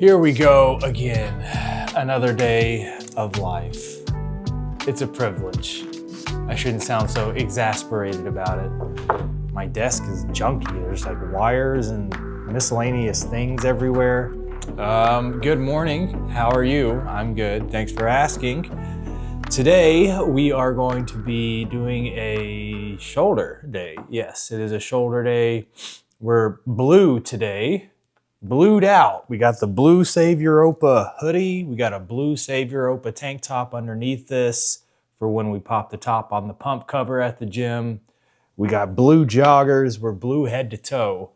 Here we go again, another day of life. It's a privilege. I shouldn't sound so exasperated about it. My desk is junky. There's like wires and miscellaneous things everywhere. Good morning. How are you? I'm good. Thanks for asking. Today we are going to be doing a shoulder day. Yes, it is a shoulder day. We're blue today. Blued out. We got the blue Save Europa hoodie. We got a blue Save Europa tank top underneath this for when we pop the top on the pump cover at the gym. We got blue joggers. We're blue head to toe.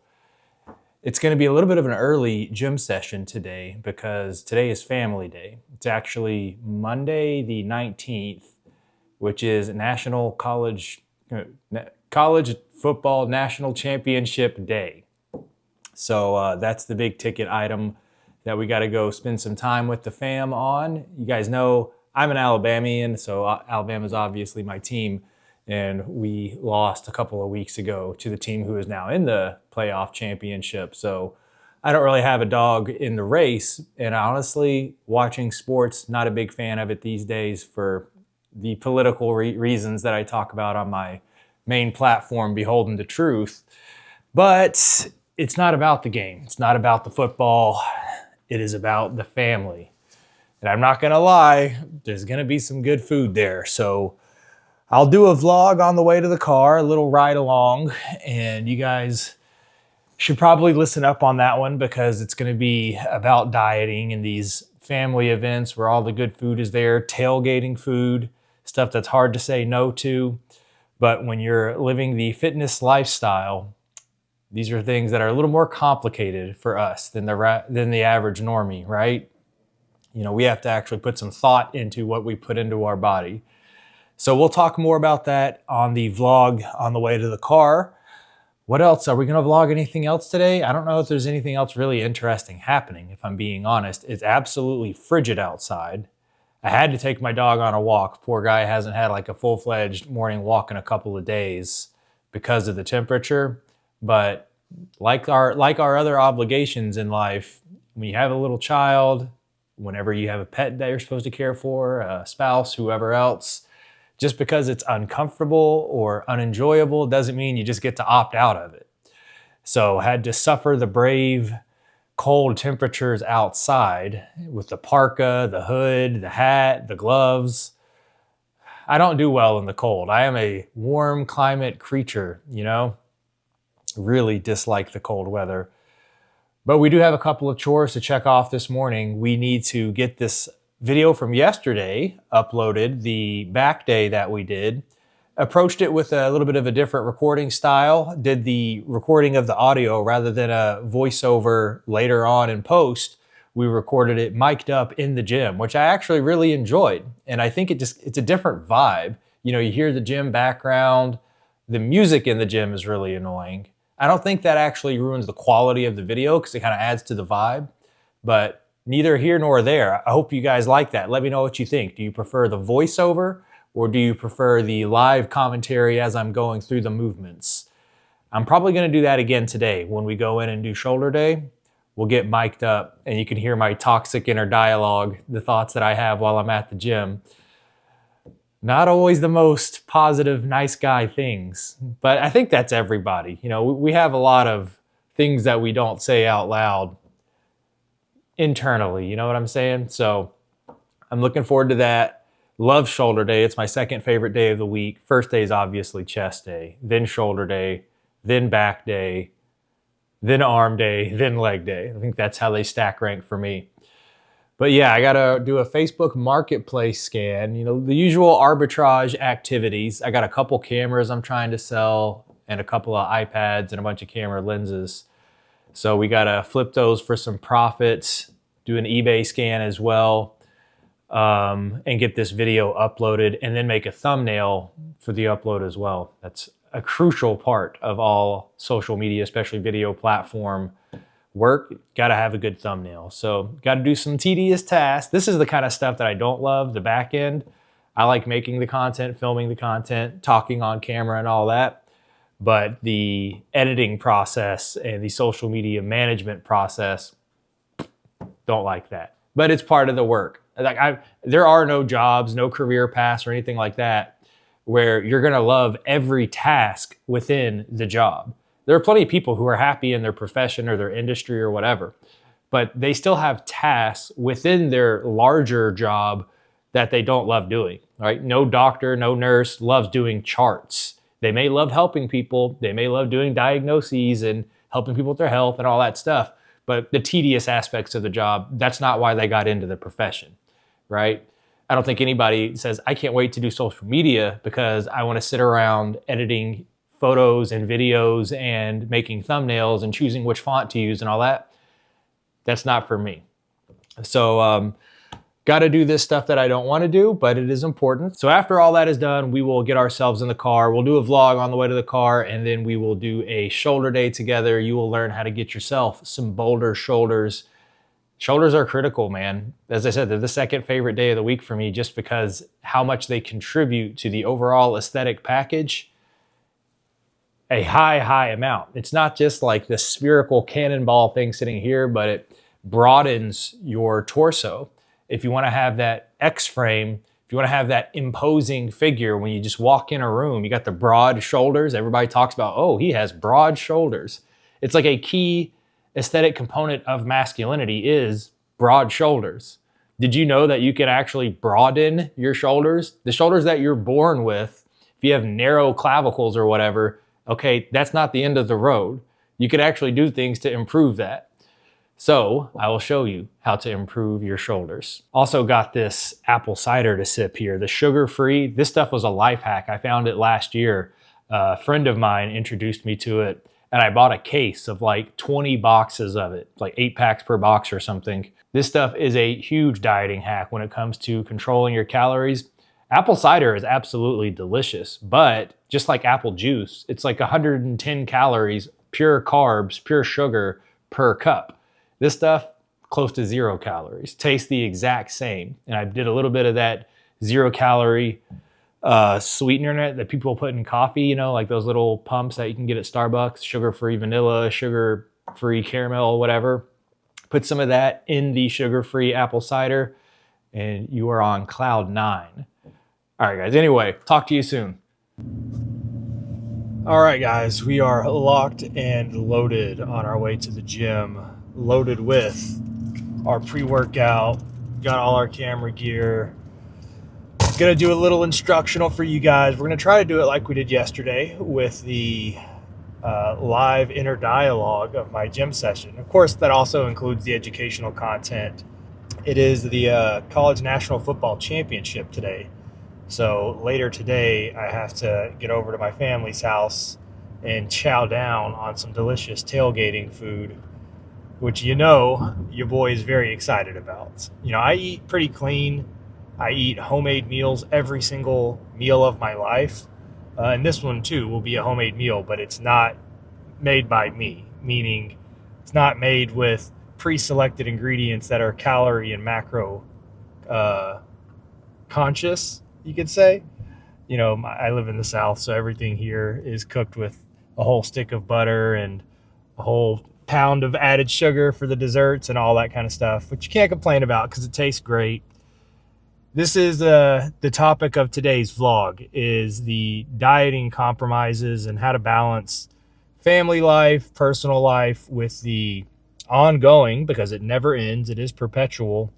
It's going to be a little bit of an early gym session today because today is family day. It's actually Monday the 19th, which is National College Football National Championship Day. So that's the big ticket item that we got to go spend some time with the fam on. You guys know I'm an Alabamian, so Alabama's obviously my team. And we lost a couple of weeks ago to the team who is now in the playoff championship. So I don't really have a dog in the race. And honestly, watching sports, not a big fan of it these days for the political reasons that I talk about on my main platform, Beholden to Truth. But it's not about the game. It's not about the football. It is about the family. And I'm not going to lie, there's going to be some good food there. So I'll do a vlog on the way to the car, a little ride along, and you guys should probably listen up on that one because it's going to be about dieting and these family events where all the good food is there, tailgating food, stuff that's hard to say no to. But when you're living the fitness lifestyle, these are things that are a little more complicated for us than the average normie, right? You know, we have to actually put some thought into what we put into our body. So we'll talk more about that on the vlog on the way to the car. What else? Are we going to vlog anything else today? I don't know if there's anything else really interesting happening, if I'm being honest. It's absolutely frigid outside. I had to take my dog on a walk. Poor guy hasn't had like a full-fledged morning walk in a couple of days because of the temperature. But like our other obligations in life, when you have a little child, whenever you have a pet that you're supposed to care for, a spouse, whoever else, just because it's uncomfortable or unenjoyable doesn't mean you just get to opt out of it. So had to suffer the brave cold temperatures outside with the parka, the hood, the hat, the gloves. I don't do well in the cold. I am a warm climate creature, you know? Really dislike the cold weather. But we do have a couple of chores to check off this morning. We need to get this video from yesterday uploaded, the back day that we did. Approached it with a little bit of a different recording style. Did the recording of the audio rather than a voiceover later on in post. We recorded it mic'd up in the gym, which I actually really enjoyed. And I think it's a different vibe. You know, you hear the gym background. The music in the gym is really annoying. I don't think that actually ruins the quality of the video because it kind of adds to the vibe, but neither here nor there. I hope you guys like that. Let me know what you think. Do you prefer the voiceover or do you prefer the live commentary as I'm going through the movements? I'm probably going to do that again today when we go in and do shoulder day. We'll get mic'd up and you can hear my toxic inner dialogue, the thoughts that I have while I'm at the gym. Not always the most positive, nice guy things, but I think that's everybody. You know, we have a lot of things that we don't say out loud internally, you know what I'm saying? So I'm looking forward to that. Love shoulder day. It's my second favorite day of the week. First day is obviously chest day, then shoulder day, then back day, then arm day, then leg day. I think that's how they stack rank for me. But yeah, I gotta do a Facebook marketplace scan, you know, the usual arbitrage activities. I got a couple cameras I'm trying to sell and a couple of iPads and a bunch of camera lenses. So we gotta flip those for some profits, do an eBay scan as well, and get this video uploaded and then make a thumbnail for the upload as well. That's a crucial part of all social media, especially video platform work. Got to have a good thumbnail. So got to do some tedious tasks. This is the kind of stuff that I don't love, the back end. I like making the content, filming the content, talking on camera and all that. But the editing process and the social media management process, don't like that. But it's part of the work. Like there are no jobs, no career paths or anything like that where you're going to love every task within the job. There are plenty of people who are happy in their profession or their industry or whatever, but they still have tasks within their larger job that they don't love doing, right? No doctor, no nurse loves doing charts. They may love helping people. They may love doing diagnoses and helping people with their health and all that stuff. But the tedious aspects of the job, that's not why they got into the profession, right? I don't think anybody says, I can't wait to do social media because I want to sit around editing photos and videos and making thumbnails and choosing which font to use and all that. That's not for me. So got to do this stuff that I don't want to do, but it is important. So after all that is done, we will get ourselves in the car. We'll do a vlog on the way to the car, and then we will do a shoulder day together. You will learn how to get yourself some bolder shoulders. Shoulders are critical, man. As I said, they're the second favorite day of the week for me just because how much they contribute to the overall aesthetic package. A high amount. It's not just like the spherical cannonball thing sitting here, but it broadens your torso. If you want to have that X-frame, if you want to have that imposing figure when you just walk in a room, you got the broad shoulders. Everybody talks about, oh, he has broad shoulders. It's like a key aesthetic component of masculinity is broad shoulders. Did you know that you can actually broaden your shoulders? The shoulders that you're born with, if you have narrow clavicles or whatever, okay, that's not the end of the road. You can actually do things to improve that. So I will show you how to improve your shoulders. Also got this apple cider to sip here, the sugar-free. This stuff was a life hack. I found it last year. A friend of mine introduced me to it, and I bought a case of like 20 boxes of it, like 8 packs per box or something. This stuff is a huge dieting hack when it comes to controlling your calories. Apple cider is absolutely delicious, but just like apple juice, it's like 110 calories, pure carbs, pure sugar per cup. This stuff, close to 0 calories, tastes the exact same. And I did a little bit of that 0 calorie sweetener in it that people put in coffee, you know, like those little pumps that you can get at Starbucks, sugar-free vanilla, sugar-free caramel, whatever. Put some of that in the sugar-free apple cider and you are on cloud 9. All right, guys. Anyway, talk to you soon. All right, guys. We are locked and loaded on our way to the gym. Loaded with our pre-workout. Got all our camera gear. Gonna do a little instructional for you guys. We're gonna try to do it like we did yesterday with the live inner dialogue of my gym session. Of course, that also includes the educational content. It is the College National Football Championship today. So later today, I have to get over to my family's house and chow down on some delicious tailgating food, which you know your boy is very excited about. You know, I eat pretty clean. I eat homemade meals every single meal of my life. And this one too will be a homemade meal, but it's not made by me, meaning it's not made with pre-selected ingredients that are calorie and macro conscious, you could say. You know, I live in the South, so everything here is cooked with a whole stick of butter and a whole pound of added sugar for the desserts and all that kind of stuff, which you can't complain about because it tastes great. This is the topic of today's vlog, is the dieting compromises and how to balance family life, personal life with the ongoing, because it never ends, it is perpetual,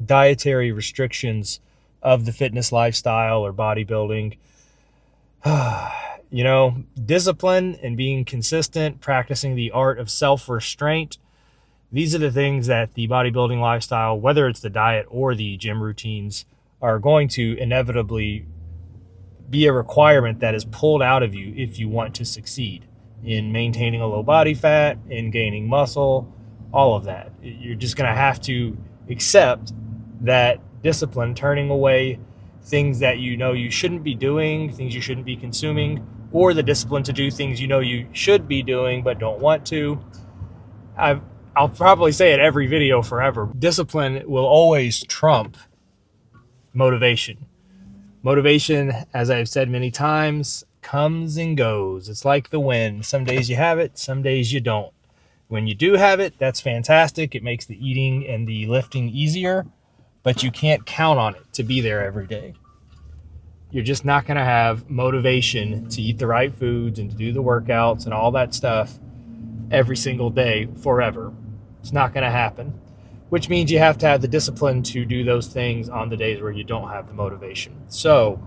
dietary restrictions of the fitness lifestyle or bodybuilding. You know, discipline and being consistent, practicing the art of self-restraint. These are the things that the bodybuilding lifestyle, whether it's the diet or the gym routines, are going to inevitably be a requirement that is pulled out of you if you want to succeed in maintaining a low body fat, in gaining muscle, all of that. You're just going to have to accept that discipline, turning away things that you know you shouldn't be doing, things you shouldn't be consuming, or the discipline to do things you know you should be doing but don't want to. I'll probably say it every video forever. Discipline will always trump motivation. Motivation, as I've said many times, comes and goes. It's like the wind. Some days you have it, some days you don't. When you do have it, that's fantastic. It makes the eating and the lifting easier, but you can't count on it to be there every day. You're just not going to have motivation to eat the right foods and to do the workouts and all that stuff every single day forever. It's not going to happen, which means you have to have the discipline to do those things on the days where you don't have the motivation. So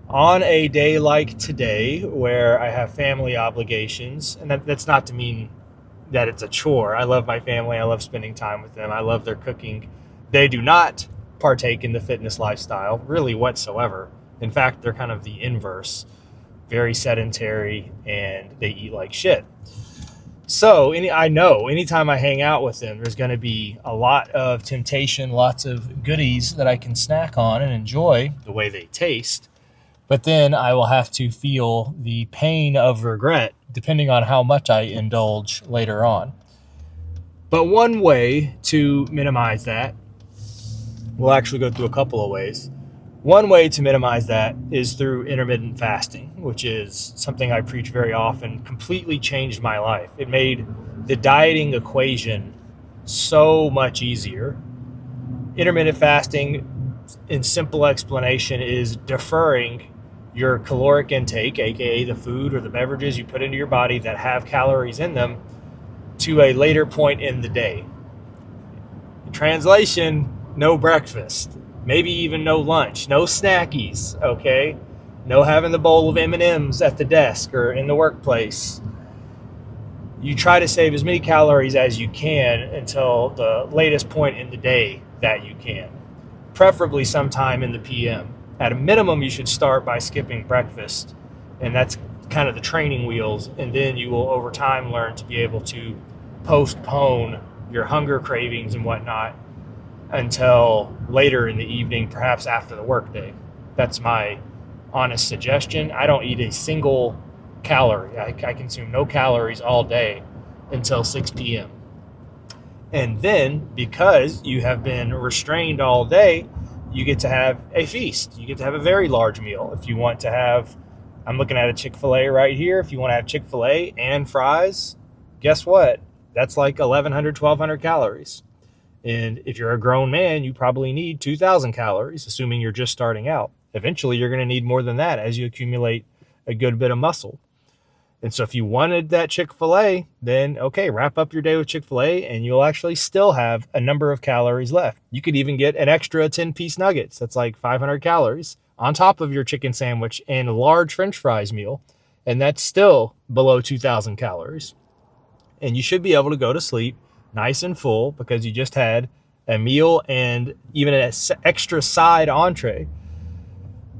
on a day like today, where I have family obligations, and that's not to mean that it's a chore. I love my family. I love spending time with them. I love their cooking. They do not partake in the fitness lifestyle really whatsoever. In fact, they're kind of the inverse, very sedentary, and they eat like shit. So I know anytime I hang out with them, there's going to be a lot of temptation, lots of goodies that I can snack on and enjoy the way they taste. But then I will have to feel the pain of regret depending on how much I indulge later on. But one way to minimize that, we'll actually go through a couple of ways. One way to minimize that is through intermittent fasting, which is something I preach very often, completely changed my life. It made the dieting equation so much easier. Intermittent fasting, in simple explanation, is deferring your caloric intake, aka the food or the beverages you put into your body that have calories in them, to a later point in the day. Translation, no breakfast. Maybe even no lunch, no snackies, okay? No having the bowl of M&Ms at the desk or in the workplace. You try to save as many calories as you can until the latest point in the day that you can, preferably sometime in the PM. At a minimum, you should start by skipping breakfast, and that's kind of the training wheels, and then you will over time learn to be able to postpone your hunger cravings and whatnot until later in the evening, perhaps after the workday. That's my honest suggestion. I don't eat a single calorie. I consume no calories all day until 6 p.m. And then, because you have been restrained all day, you get to have a feast. You get to have a very large meal. If you want to have, I'm looking at a Chick-fil-A right here. If you want to have Chick-fil-A and fries, guess what? That's like 1,100, 1,200 calories. And if you're a grown man, you probably need 2,000 calories, assuming you're just starting out. Eventually, you're going to need more than that as you accumulate a good bit of muscle. And so if you wanted that Chick-fil-A, then okay, wrap up your day with Chick-fil-A and you'll actually still have a number of calories left. You could even get an extra 10-piece nuggets. That's like 500 calories on top of your chicken sandwich and a large French fries meal. And that's still below 2,000 calories. And you should be able to go to sleep nice and full because you just had a meal and even an extra side entree.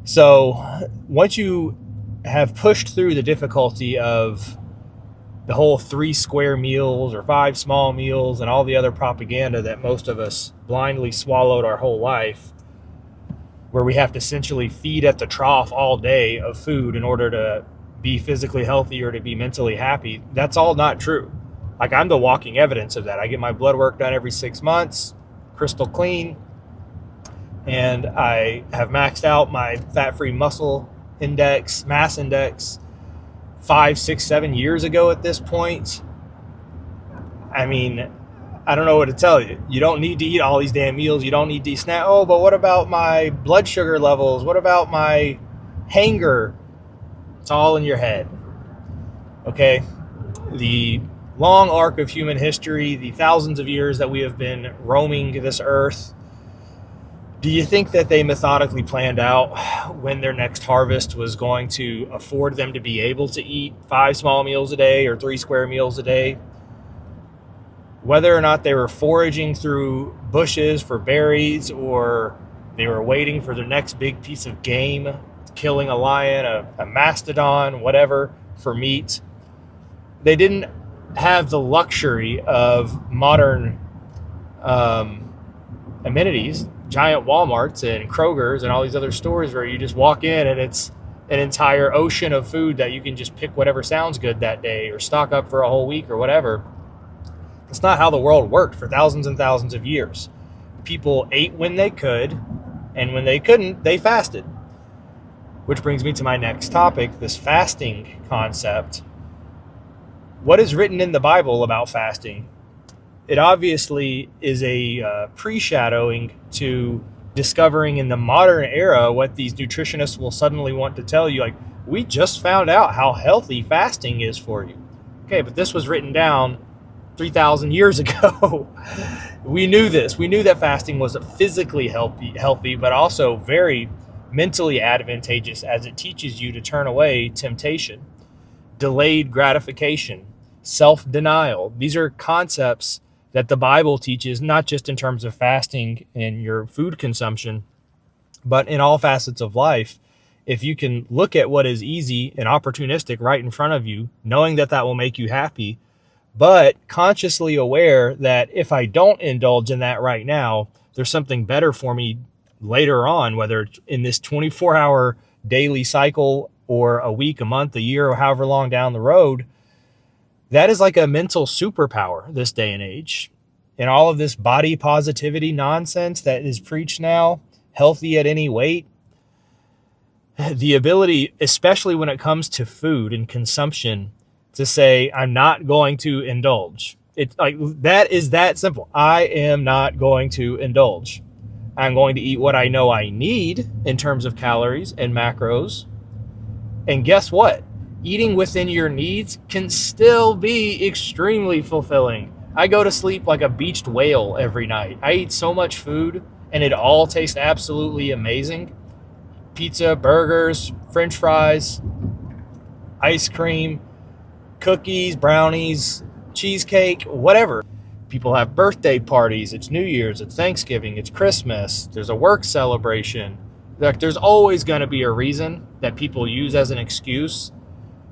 So once you have pushed through the difficulty of the whole 3 square meals or 5 small meals and all the other propaganda that most of us blindly swallowed our whole life, where we have to essentially feed at the trough all day of food in order to be physically healthy or to be mentally happy, that's all not true. Like, I'm the walking evidence of that. I get my blood work done every 6 months, crystal clean, and I have maxed out my fat-free muscle index, mass index 5, 6, 7 years ago at this point. I mean, I don't know what to tell you. You don't need to eat all these damn meals. You don't need to snack. Oh, but what about my blood sugar levels? What about my hunger? It's all in your head. Okay? The long arc of human history, the thousands of years that we have been roaming this earth, do you think that they methodically planned out when their next harvest was going to afford them to be able to eat 5 small meals a day or 3 square meals a day? Whether or not they were foraging through bushes for berries or they were waiting for their next big piece of game, killing a lion, a mastodon, whatever, for meat, they didn't have the luxury of modern amenities, giant Walmarts and Kroger's and all these other stores where you just walk in and it's an entire ocean of food that you can just pick whatever sounds good that day or stock up for a whole week or whatever. It's not how the world worked for thousands and thousands of years. People ate when they could, and when they couldn't, they fasted. Which brings me to my next topic, this fasting concept. what is written in the Bible about fasting, it obviously is a pre-shadowing to discovering in the modern era what these nutritionists will suddenly want to tell you, like, we just found out how healthy fasting is for you. Okay, but this was written down 3,000 years ago. We knew this. We knew that fasting was physically healthy, but also very mentally advantageous, as it teaches you to turn away temptation, delayed gratification, self-denial. These are concepts that the Bible teaches, not just in terms of fasting and your food consumption, but in all facets of life. If you can look at what is easy and opportunistic right in front of you, knowing that that will make you happy, but consciously aware that if I don't indulge in that right now, there's something better for me later on, whether it's in this 24-hour daily cycle or a week, a month, a year, or however long down the road. That is like a mental superpower this day and age. And all of this body positivity nonsense that is preached now, healthy at any weight, the ability, especially when it comes to food and consumption, to say, I'm not going to indulge. It's like, that is that simple. I am not going to indulge. I'm going to eat what I know I need in terms of calories and macros. And guess what? Eating within your needs can still be extremely fulfilling. I go to sleep like a beached whale every night. I eat so much food and it all tastes absolutely amazing. Pizza, burgers, French fries, ice cream, cookies, brownies, cheesecake, whatever. People have birthday parties. It's New Year's, it's Thanksgiving, it's Christmas. There's a work celebration. Like, there's always going to be a reason that people use as an excuse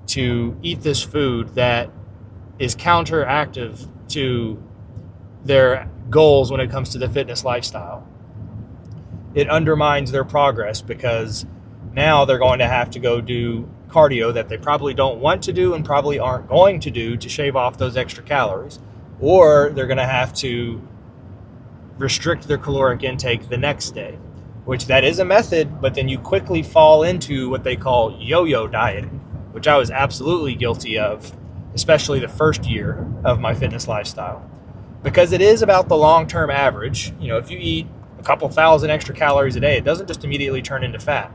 to eat this food that is counteractive to their goals when it comes to the fitness lifestyle. It undermines their progress, because now they're going to have to go do cardio that they probably don't want to do and probably aren't going to do to shave off those extra calories. Or they're going to have to restrict their caloric intake the next day, which that is a method, but then you quickly fall into what they call yo-yo dieting, which I was absolutely guilty of, especially the first year of my fitness lifestyle. Because it is about the long-term average. You know, if you eat a couple thousand extra calories a day, it doesn't just immediately turn into fat.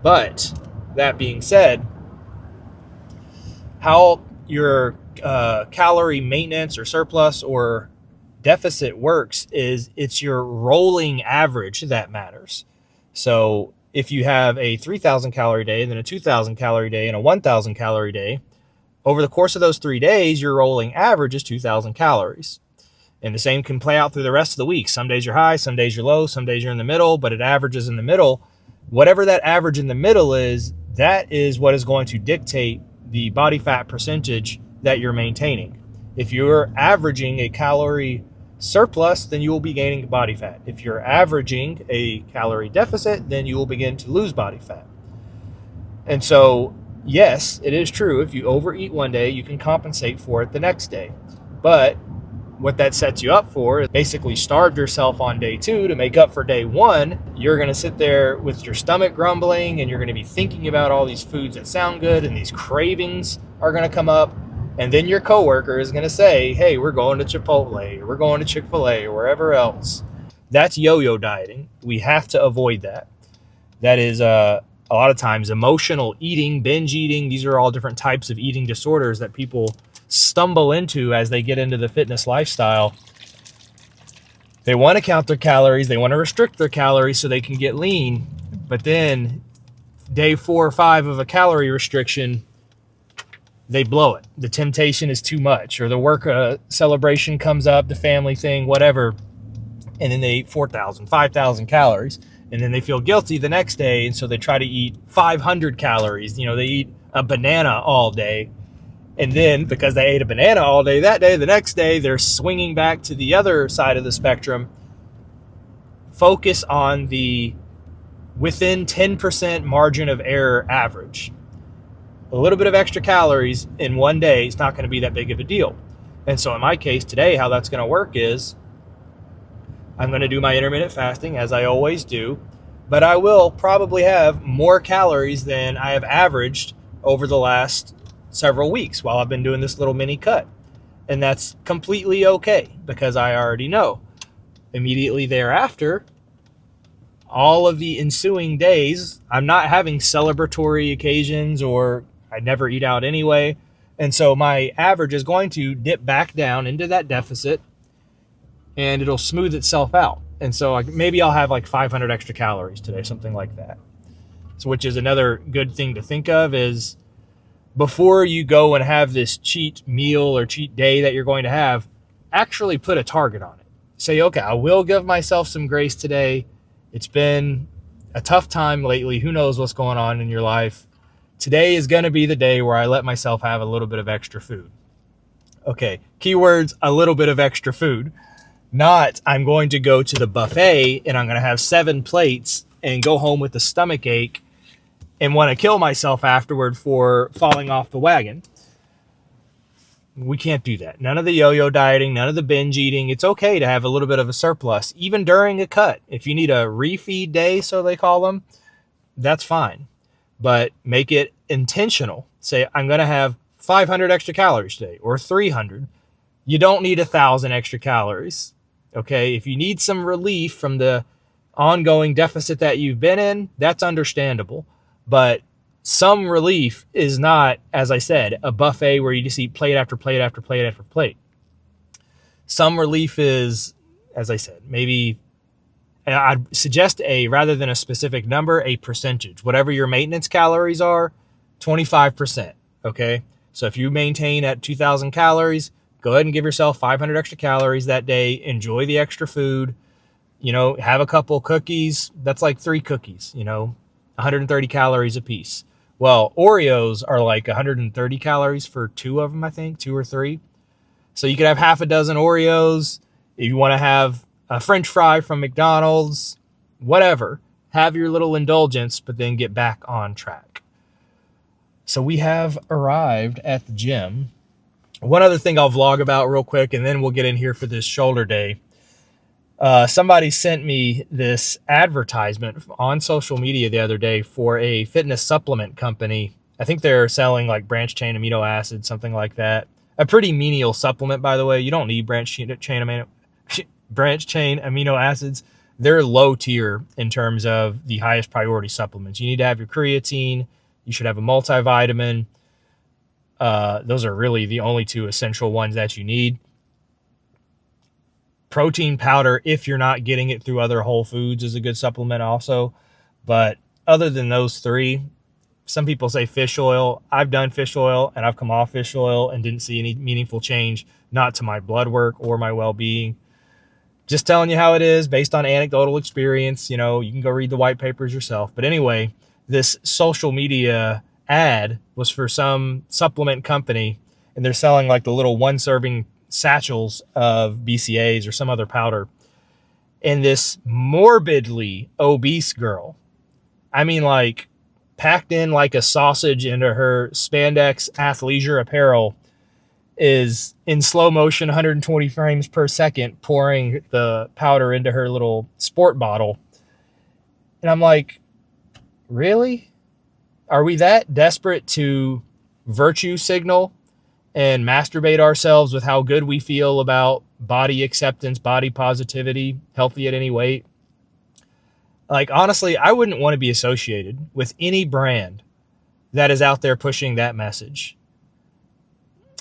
But that being said, how your calorie maintenance or surplus or deficit works is it's your rolling average that matters. So if you have a 3,000 calorie day, then a 2,000 calorie day, and a 1,000 calorie day, over the course of those 3 days, your rolling average is 2,000 calories. And the same can play out through the rest of the week. Some days you're high, some days you're low, some days you're in the middle, but it averages in the middle. Whatever that average in the middle is, that is what is going to dictate the body fat percentage that you're maintaining. If you're averaging a calorie surplus, then you will be gaining body fat. If you're averaging a calorie deficit, then you will begin to lose body fat. And so, yes, it is true. If you overeat one day, you can compensate for it the next day. But what that sets you up for is basically starve yourself on day 2 to make up for day 1. You're going to sit there with your stomach grumbling, and you're going to be thinking about all these foods that sound good, and these cravings are going to come up. And then your coworker is going to say, hey, we're going to Chipotle, or we're going to Chick-fil-A, or wherever else. That's yo-yo dieting. We have to avoid that. That is a lot of times emotional eating, binge eating. These are all different types of eating disorders that people stumble into as they get into the fitness lifestyle. They want to count their calories. They want to restrict their calories so they can get lean. But then day 4 or 5 of a calorie restriction, they blow it. The temptation is too much, or the work celebration comes up, the family thing, whatever. And then they eat 4,000, 5,000 calories. And then they feel guilty the next day. And so they try to eat 500 calories. You know, they eat a banana all day. And then because they ate a banana all day that day, the next day they're swinging back to the other side of the spectrum. Focus on the within 10% margin of error average. A little bit of extra calories in one day is not going to be that big of a deal. And so in my case today, how that's going to work is I'm going to do my intermittent fasting as I always do, but I will probably have more calories than I have averaged over the last several weeks while I've been doing this little mini cut. And that's completely okay because I already know. Immediately thereafter, all of the ensuing days, I'm not having celebratory occasions, or I never eat out anyway. And so my average is going to dip back down into that deficit, and it'll smooth itself out. And so maybe I'll have like 500 extra calories today, something like that. So, which is another good thing to think of, is before you go and have this cheat meal or cheat day that you're going to have, actually put a target on it. Say, okay, I will give myself some grace today. It's been a tough time lately. Who knows what's going on in your life? Today is going to be the day where I let myself have a little bit of extra food. Okay, keywords, a little bit of extra food. Not, I'm going to go to the buffet and I'm going to have 7 plates and go home with a stomach ache and want to kill myself afterward for falling off the wagon. We can't do that. None of the yo-yo dieting, none of the binge eating. It's okay to have a little bit of a surplus, even during a cut. If you need a refeed day, so they call them, that's fine. But make it intentional. Say, I'm going to have 500 extra calories today, or 300. You don't need 1,000 extra calories. Okay, if you need some relief from the ongoing deficit that you've been in, that's understandable. But some relief is not, as I said, a buffet where you just eat plate after plate after plate after plate. Some relief is, as I said, maybe I'd suggest rather than a specific number, a percentage. Whatever your maintenance calories are, 25%. Okay, so if you maintain at 2,000 calories, go ahead and give yourself 500 extra calories that day. Enjoy the extra food. Have a couple cookies. That's like 3 cookies, 130 calories a piece. Well, Oreos are like 130 calories for 2 of them, I think, 2 or 3. So you could have half a dozen Oreos. If you want to have a French fry from McDonald's, whatever, have your little indulgence, but then get back on track. So we have arrived at the gym. One other thing I'll vlog about real quick, and then we'll get in here for this shoulder day. Somebody sent me this advertisement on social media the other day for a fitness supplement company. I think they're selling like branched chain amino acids, something like that. A pretty menial supplement, by the way. You don't need branched chain amino acids. They're low tier in terms of the highest priority supplements. You need to have your creatine. You should have a multivitamin. Those are really the only 2 essential ones that you need. Protein powder, if you're not getting it through other whole foods, is a good supplement also. But other than those 3, some people say fish oil. I've done fish oil and I've come off fish oil and didn't see any meaningful change, not to my blood work or my well-being. Just telling you how it is based on anecdotal experience. You can go read the white papers yourself. But anyway, this social media ad was for some supplement company, and they're selling like the little 1-serving satchels of BCAAs or some other powder. And this morbidly obese girl, I mean, like packed in like a sausage into her spandex athleisure apparel, is in slow motion, 120 frames per second, pouring the powder into her little sport bottle. And I'm like, really? Are we that desperate to virtue signal and masturbate ourselves with how good we feel about body acceptance, body positivity, healthy at any weight? Like, honestly, I wouldn't want to be associated with any brand that is out there pushing that message.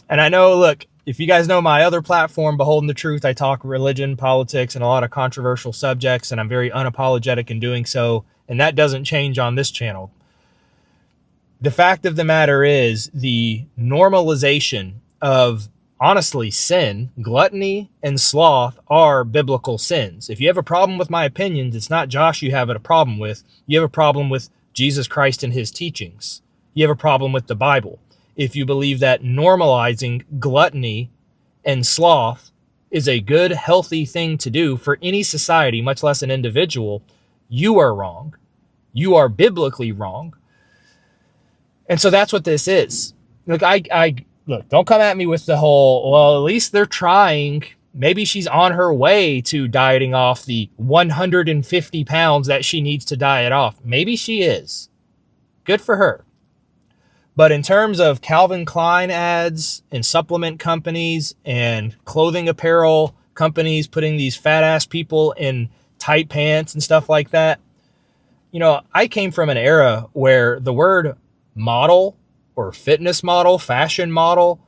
And I know, look, if you guys know my other platform, Beholding the Truth, I talk religion, politics, and a lot of controversial subjects, and I'm very unapologetic in doing so, and that doesn't change on this channel. The fact of the matter is the normalization of, honestly, sin, gluttony, and sloth are biblical sins. If you have a problem with my opinions, it's not Josh you have a problem with. You have a problem with Jesus Christ and his teachings. You have a problem with the Bible. If you believe that normalizing gluttony and sloth is a good, healthy thing to do for any society, much less an individual, you are wrong. You are biblically wrong. And so that's what this is. Look, look, don't come at me with the whole, well, at least they're trying. Maybe she's on her way to dieting off the 150 pounds that she needs to diet off. Maybe she is. Good for her. But in terms of Calvin Klein ads and supplement companies and clothing apparel companies putting these fat ass people in tight pants and stuff like that, you know, I came from an era where the word model or fitness model, fashion model,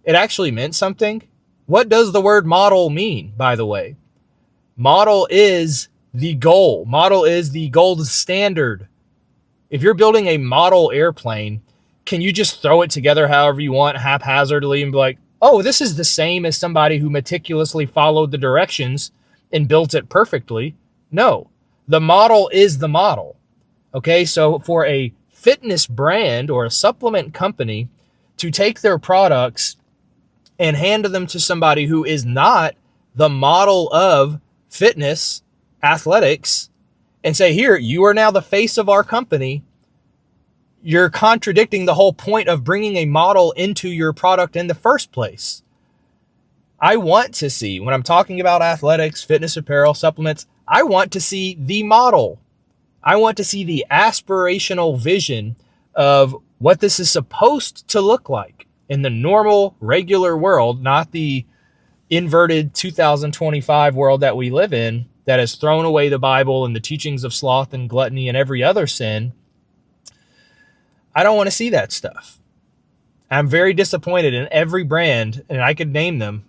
it actually meant something. What does the word model mean, by the way? Model is the goal. Model is the gold standard. If you're building a model airplane, can you just throw it together however you want, haphazardly, and be like, oh, this is the same as somebody who meticulously followed the directions and built it perfectly? No, the model is the model. Okay, so for a fitness brand or a supplement company to take their products and hand them to somebody who is not the model of fitness, athletics, and say, here, you are now the face of our company, you're contradicting the whole point of bringing a model into your product in the first place. I want to see, when I'm talking about athletics, fitness apparel, supplements, I want to see the model. I want to see the aspirational vision of what this is supposed to look like in the normal, regular world, not the inverted 2025 world that we live in that has thrown away the Bible and the teachings of sloth and gluttony and every other sin. I don't want to see that stuff. I'm very disappointed in every brand, and I could name them,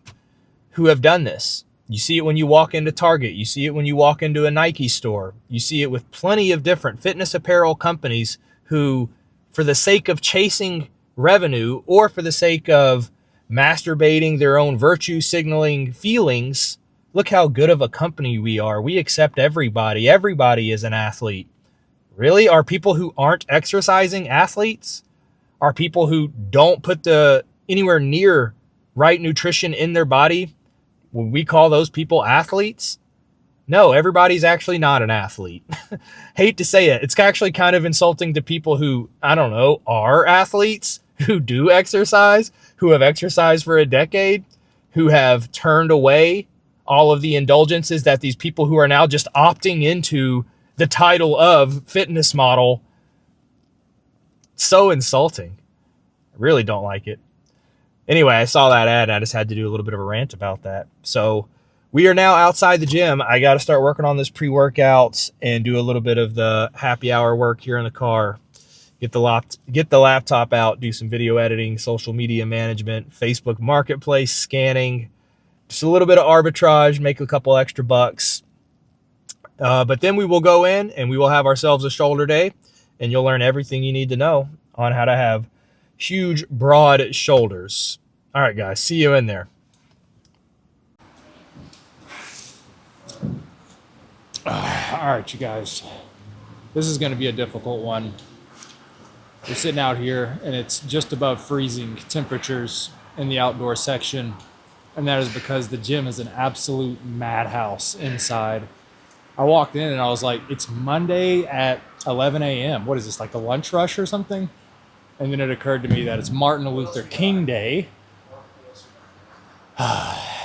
who have done this. You see it when you walk into Target. You see it when you walk into a Nike store. You see it with plenty of different fitness apparel companies who, for the sake of chasing revenue or for the sake of masturbating their own virtue signaling feelings, look how good of a company we are. We accept everybody. Everybody is an athlete. Really? Are people who aren't exercising athletes? Are people who don't put the anywhere near right nutrition in their body, would we call those people athletes? No, everybody's actually not an athlete. Hate to say it. It's actually kind of insulting to people who, I don't know, are athletes, who do exercise, who have exercised for a decade, who have turned away all of the indulgences that these people who are now just opting into the title of fitness model. So insulting. I really don't like it. Anyway, I saw that ad and I just had to do a little bit of a rant about that. So we are now outside the gym. I got to start working on this pre-workouts and do a little bit of the happy hour work here in the car. Get the laptop out, do some video editing, social media management, Facebook Marketplace scanning, just a little bit of arbitrage, make a couple extra bucks. But then we will go in and we will have ourselves a shoulder day, and you'll learn everything you need to know on how to have huge, broad shoulders. All right, guys, see you in there. All right, you guys, this is going to be a difficult one. We're sitting out here and it's just above freezing temperatures in the outdoor section. And that is because the gym is an absolute madhouse inside. I walked in and I was like, it's Monday at 11 a.m. What is this, like a lunch rush or something? And then it occurred to me that it's Martin Luther King Day.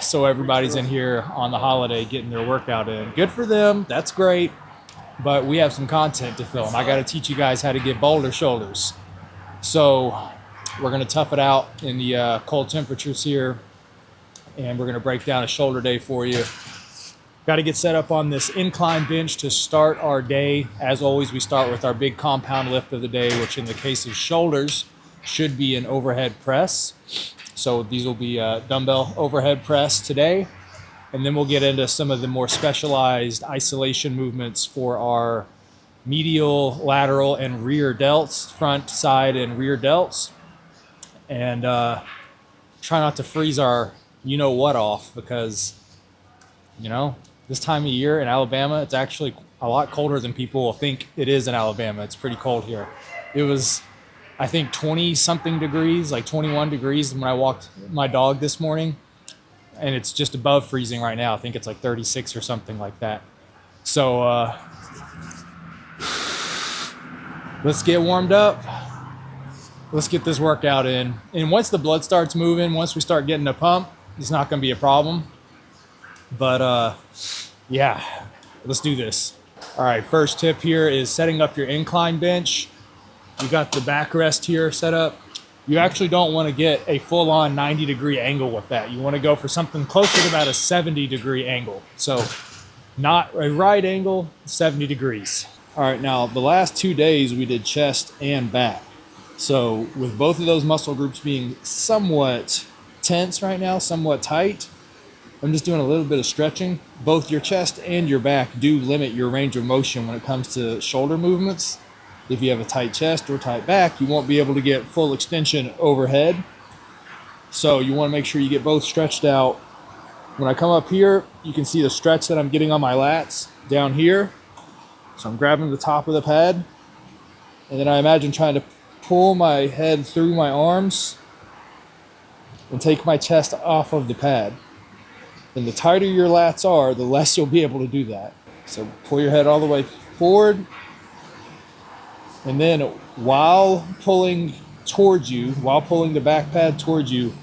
So everybody's in here on the holiday getting their workout in. Good for them. That's great. But we have some content to film. I got to teach you guys how to get boulder shoulders. So we're going to tough it out in the cold temperatures here. And we're going to break down a shoulder day for you. Got to get set up on this incline bench to start our day. As always, we start with our big compound lift of the day, which in the case of shoulders should be an overhead press. So these will be dumbbell overhead press today. And then we'll get into some of the more specialized isolation movements for our medial, lateral, and rear delts, front, side, and rear delts. And try not to freeze our you-know-what off because, you know, this time of year in Alabama, it's actually a lot colder than people will think it is in Alabama. It's pretty cold here. It was, I think, 20-something degrees, like 21 degrees when I walked my dog this morning. And it's just above freezing right now. I think it's like 36 or something like that. So let's get warmed up. Let's get this workout in. And once the blood starts moving, once we start getting a pump, it's not going to be a problem. But yeah, let's do this. All right, first tip here is setting up your incline bench. You got the backrest here set up. You actually don't want to get a full-on 90-degree angle with that. You want to go for something closer to about a 70-degree angle. So not a right angle, 70 degrees. All right, now the last 2 days we did chest and back. So with both of those muscle groups being somewhat tense right now, somewhat tight, I'm just doing a little bit of stretching. Both your chest and your back do limit your range of motion when it comes to shoulder movements. If you have a tight chest or tight back, you won't be able to get full extension overhead. So you want to make sure you get both stretched out. When I come up here, you can see the stretch that I'm getting on my lats down here. So I'm grabbing the top of the pad, and then I imagine trying to pull my head through my arms and take my chest off of the pad. And the tighter your lats are, the less you'll be able to do that. So pull your head all the way forward. And then while pulling towards you, while pulling the back pad towards you,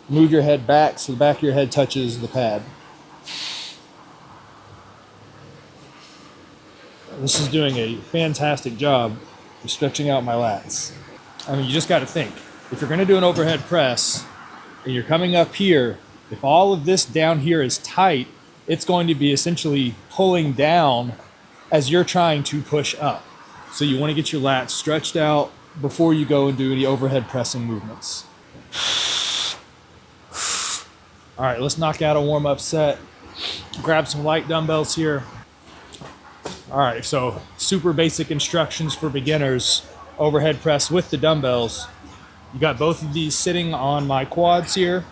move your head back so the back of your head touches the pad. This is doing a fantastic job of stretching out my lats. I mean, you just got to think, if you're going to do an overhead press and you're coming up here, if all of this down here is tight, it's going to be essentially pulling down as you're trying to push up. So you want to get your lats stretched out before you go and do any overhead pressing movements. All right, let's knock out a warm-up set. Grab some light dumbbells here. All right, so super basic instructions for beginners. Overhead press with the dumbbells. You got both of these sitting on my quads here.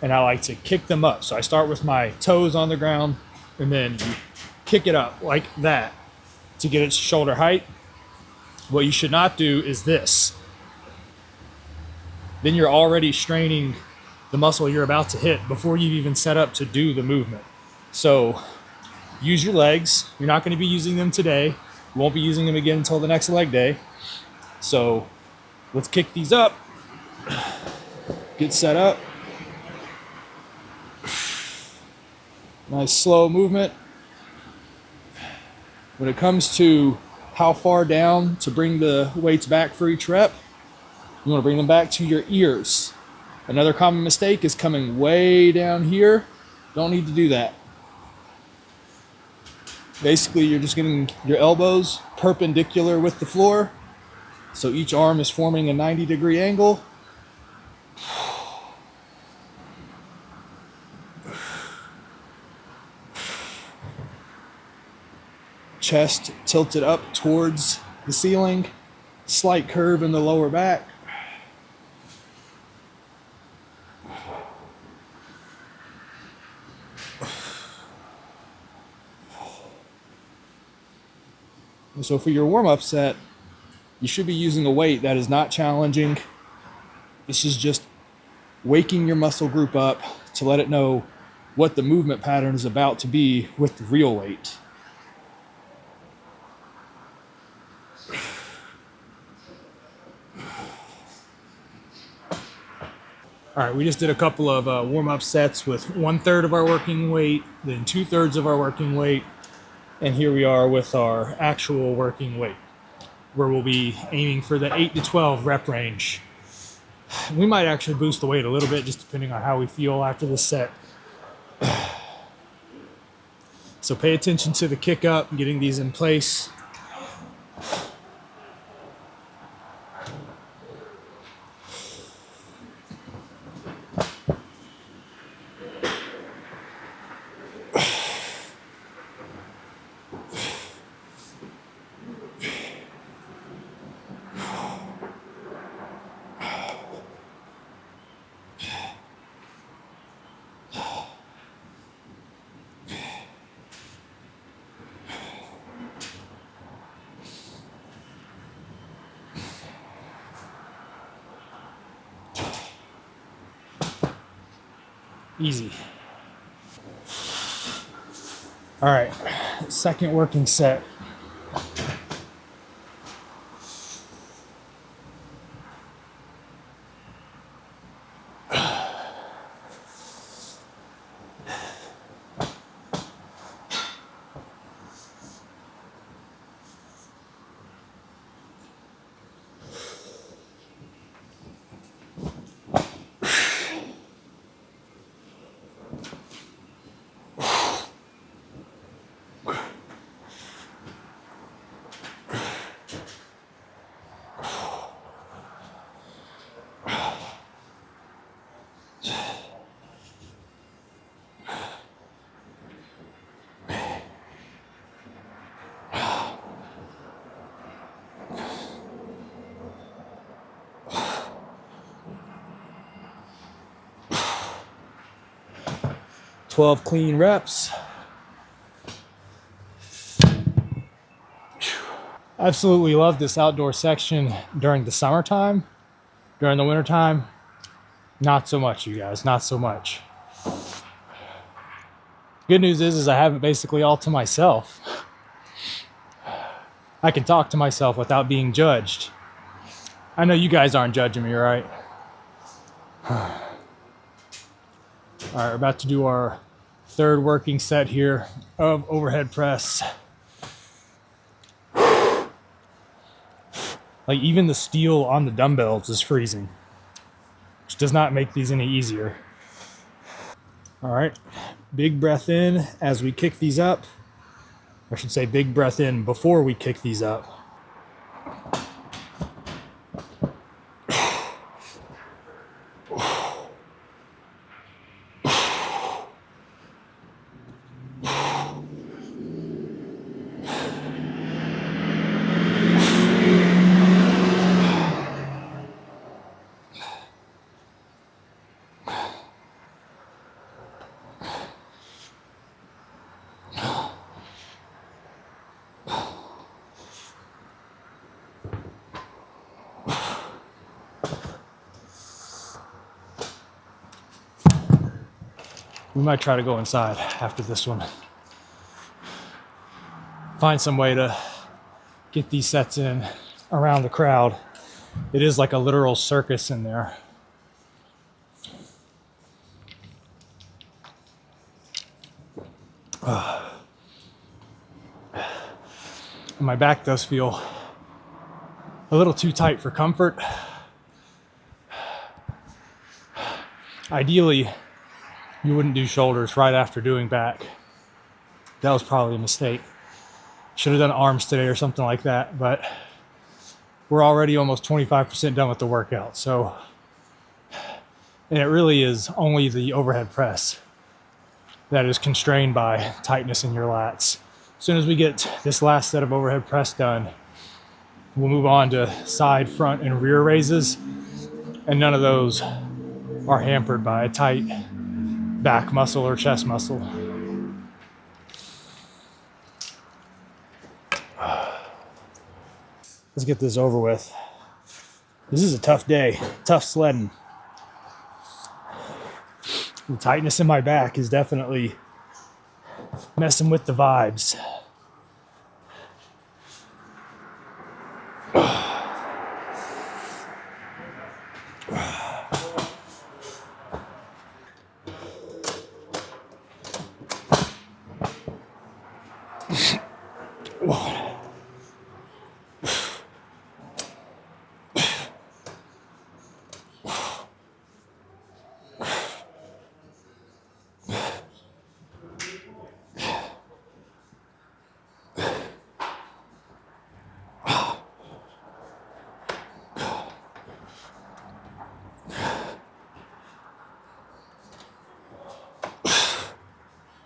And I like to kick them up. So I start with my toes on the ground and then you kick it up like that to get its shoulder height. What you should not do is this. Then you're already straining the muscle you're about to hit before you've even set up to do the movement. So use your legs. You're not going to be using them today. You won't be using them again until the next leg day. So let's kick these up. Get set up. Nice slow movement. When it comes to how far down to bring the weights back for each rep, you want to bring them back to your ears. Another common mistake is coming way down here. Don't need to do that. Basically, you're just getting your elbows perpendicular with the floor. So each arm is forming a 90-degree angle. Chest tilted up towards the ceiling. Slight curve in the lower back. And so for your warm-up set, you should be using a weight that is not challenging. This is just waking your muscle group up to let it know what the movement pattern is about to be with the real weight. All right, we just did a couple of warm-up sets with 1/3 of our working weight, then 2/3 of our working weight, and here we are with our actual working weight, where we'll be aiming for the 8 to 12 rep range. We might actually boost the weight a little bit, just depending on how we feel after the set. So pay attention to the kick up, getting these in place. Easy. All right, second working set. 12 clean reps. Absolutely love this outdoor section during the summertime. During the wintertime, not so much, you guys, not so much. Good news is I have it basically all to myself. I can talk to myself without being judged. I know you guys aren't judging me, right? All right, we're about to do our third working set here of overhead press. Like even the steel on the dumbbells is freezing, which does not make these any easier. All right, big breath in as we kick these up. I should say big breath in before we kick these up. We might try to go inside after this one. Find some way to get these sets in around the crowd. It is like a literal circus in there. My back does feel a little too tight for comfort. Ideally, you wouldn't do shoulders right after doing back. That was probably a mistake. Should have done arms today or something like that, but we're already almost 25% done with the workout. So, and it really is only the overhead press that is constrained by tightness in your lats. As soon as we get this last set of overhead press done, we'll move on to side, front, and rear raises. And none of those are hampered by a tight back muscle or chest muscle. Let's get this over with. This is a tough day, tough sledding. The tightness in my back is definitely messing with the vibes.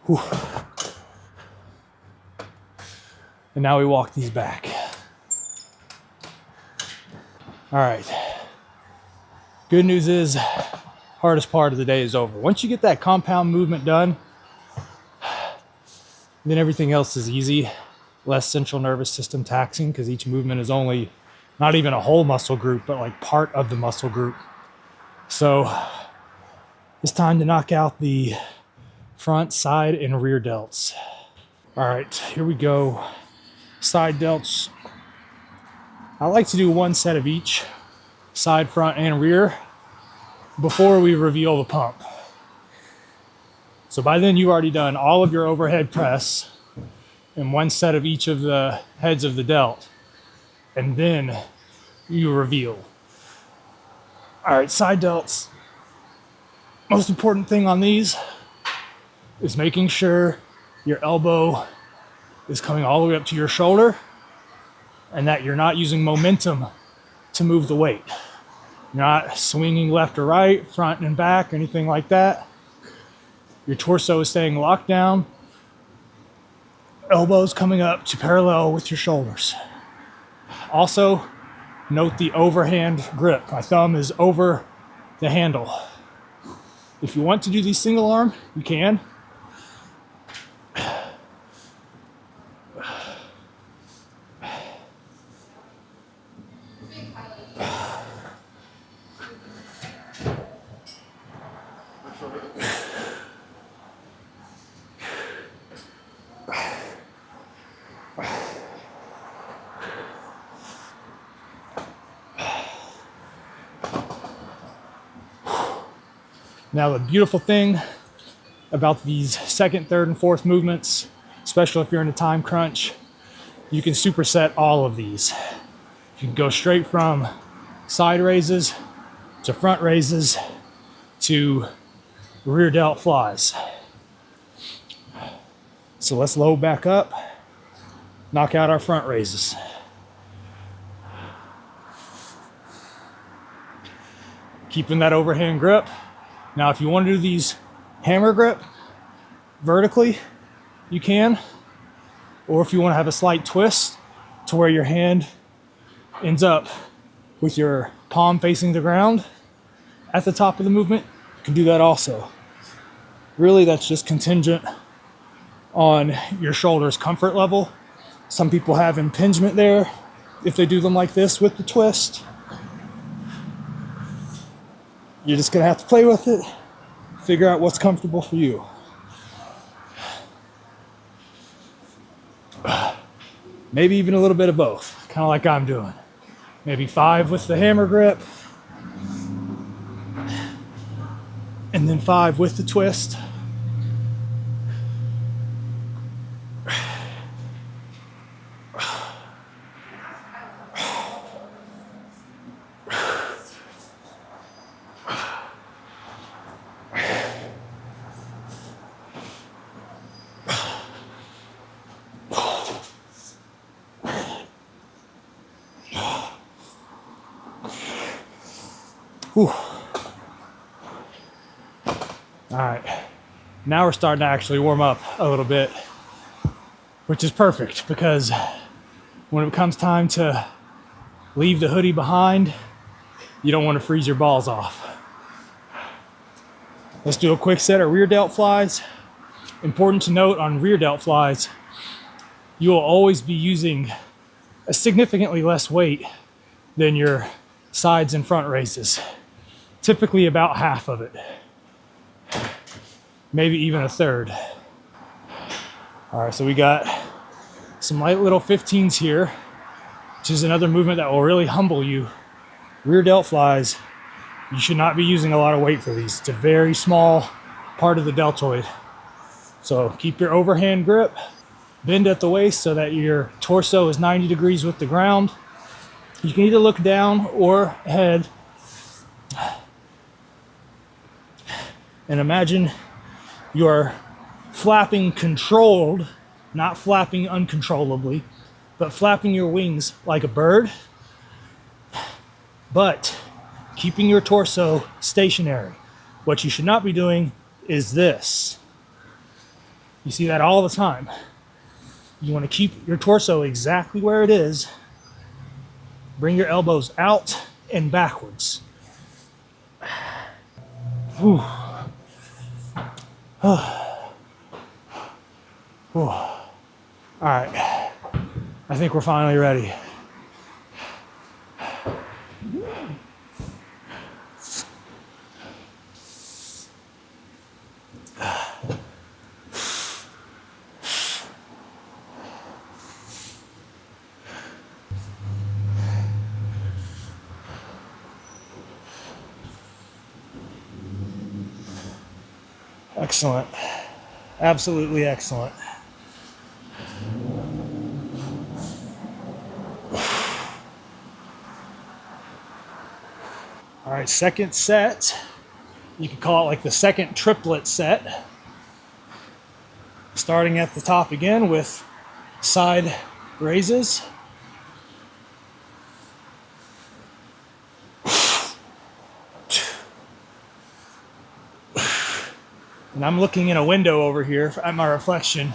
Whew. And now we walk these back. All right. Good news is, hardest part of the day is over. Once you get that compound movement done, then everything else is easy. Less central nervous system taxing because each movement is only not even a whole muscle group, but like part of the muscle group. So it's time to knock out the front, side, and rear delts. All right, here we go. Side delts. I like to do one set of each, side, front, and rear, before we reveal the pump. So by then you've already done all of your overhead press and one set of each of the heads of the delt, and then you reveal. All right, side delts. Most important thing on these is making sure your elbow is coming all the way up to your shoulder and that you're not using momentum to move the weight. You're not swinging left or right, front and back, anything like that. Your torso is staying locked down. Elbows coming up to parallel with your shoulders. Also, note the overhand grip. My thumb is over the handle. If you want to do these single arm, you can. Now, the beautiful thing about these second, third, and fourth movements, especially if you're in a time crunch, you can superset all of these. You can go straight from side raises to front raises to rear delt flies. So let's load back up, knock out our front raises. Keeping that overhand grip. Now, if you want to do these hammer grip vertically, you can. Or if you want to have a slight twist to where your hand ends up with your palm facing the ground at the top of the movement, you can do that also. Really, that's just contingent on your shoulder's comfort level. Some people have impingement there if they do them like this with the twist. You're just gonna have to play with it, figure out what's comfortable for you. Maybe even a little bit of both, kind of like I'm doing. Maybe 5 with the hammer grip, and then 5 with the twist. Whew. All right, now we're starting to actually warm up a little bit, which is perfect because when it comes time to leave the hoodie behind, you don't want to freeze your balls off. Let's do a quick set of rear delt flies. Important to note on rear delt flies, you will always be using a significantly less weight than your sides and front raises. Typically about half of it, maybe even a third. All right, so we got some light little 15s here, which is another movement that will really humble you. Rear delt flies, you should not be using a lot of weight for these. It's a very small part of the deltoid. So keep your overhand grip, bend at the waist so that your torso is 90 degrees with the ground. You can either look down or ahead. And imagine you're flapping controlled, not flapping uncontrollably, but flapping your wings like a bird, but keeping your torso stationary. What you should not be doing is this. You see that all the time. You want to keep your torso exactly where it is. Bring your elbows out and backwards. Whew. All right, I think we're finally ready. Excellent. Absolutely excellent. All right, second set. You could call it like the second triplet set. Starting at the top again with side raises. And I'm looking in a window over here at my reflection,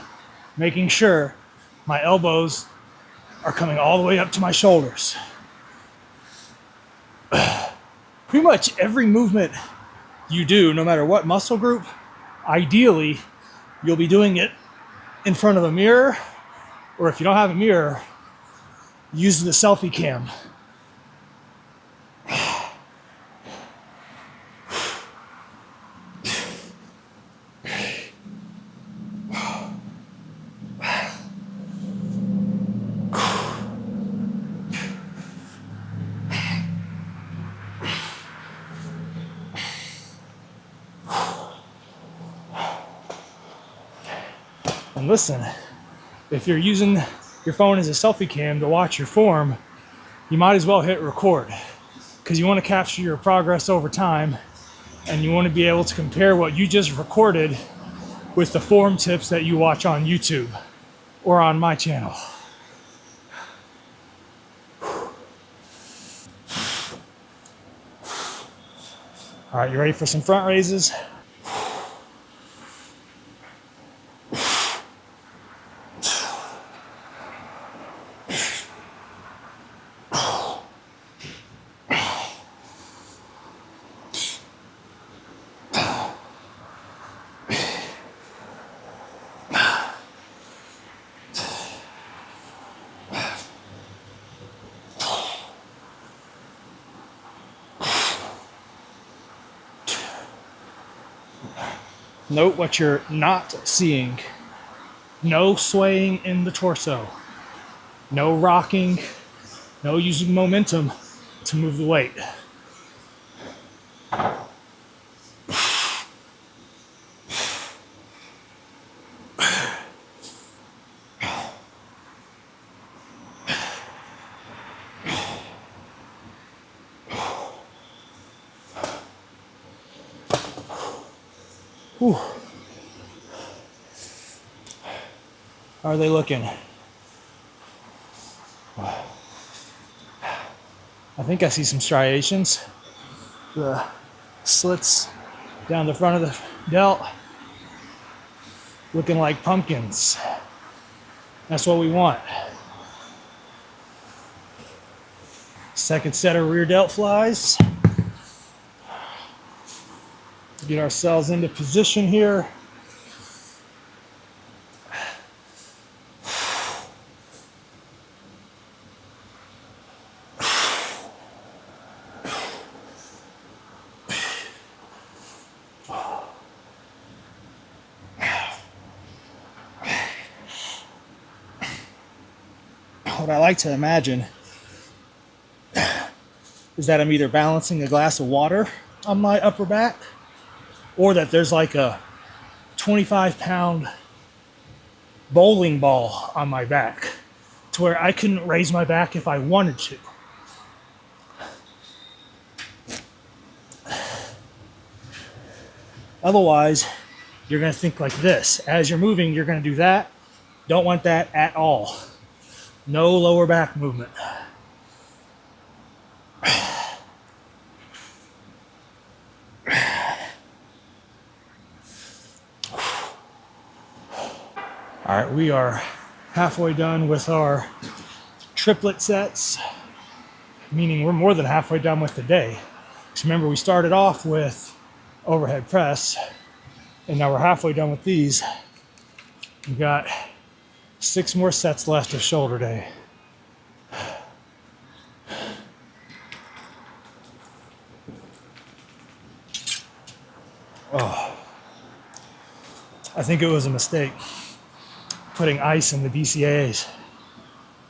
making sure my elbows are coming all the way up to my shoulders. Pretty much every movement you do, no matter what muscle group, ideally, you'll be doing it in front of a mirror, or if you don't have a mirror, use the selfie cam. And listen, if you're using your phone as a selfie cam to watch your form, you might as well hit record, because you want to capture your progress over time, and you want to be able to compare what you just recorded with the form tips that you watch on YouTube or on my channel. All right, you ready for some front raises? Note what you're not seeing. No swaying in the torso. No rocking. No using momentum to move the weight. Whew. How are they looking? I think I see some striations. The slits down the front of the delt looking like pumpkins. That's what we want. Second set of rear delt flies. Get ourselves into position here. What I like to imagine is that I'm either balancing a glass of water on my upper back, or that there's like a 25-pound bowling ball on my back to where I couldn't raise my back if I wanted to. Otherwise, you're going to think like this. As you're moving, you're going to do that. Don't want that at all. No lower back movement. All right, we are halfway done with our triplet sets, meaning we're more than halfway done with the day. Because remember, we started off with overhead press, and now we're halfway done with these. We've got 6 more sets left of shoulder day. Oh, I think it was a mistake putting ice in the BCAAs.